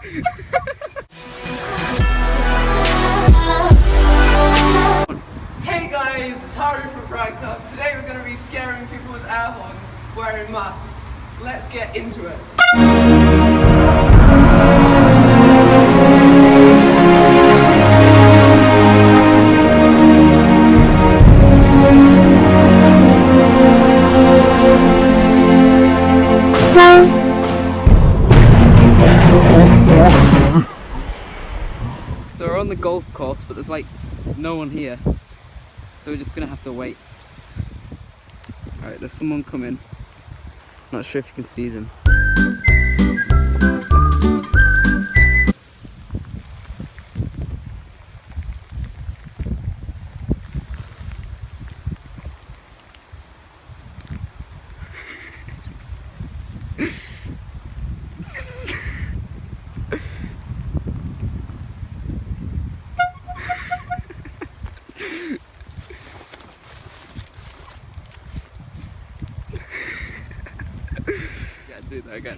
Hey guys, it's Harry from PrankHub. Today we're going to be scaring people with air horns wearing masks. Let's get into it. So we're on the golf course, but there's like no one here, so we're just gonna have to wait. Alright, there's someone coming. Not sure if you can see them. Yeah, do that again.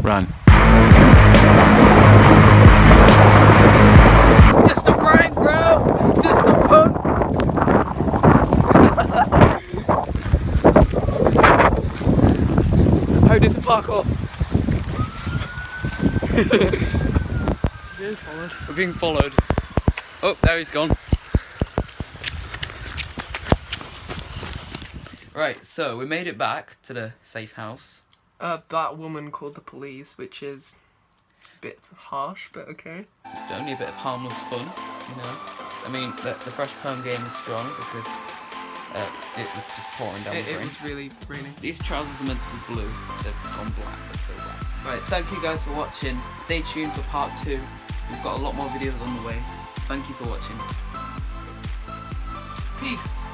Run. Just a prank, bro! Just a punk! How does it parkour? Being followed. We're being followed. Oh, there he's gone. Right, so we made it back to the safe house. That woman called the police, which is a bit harsh, but okay. It's only a bit of harmless fun, you know. I mean, the fresh perm game is strong because it was just pouring down the It rain. was really raining. These trousers are meant to be blue. They've gone black. They're so black. Right, thank you guys for watching. Stay tuned for part 2. We've got a lot more videos on the way. Thank you for watching. Peace.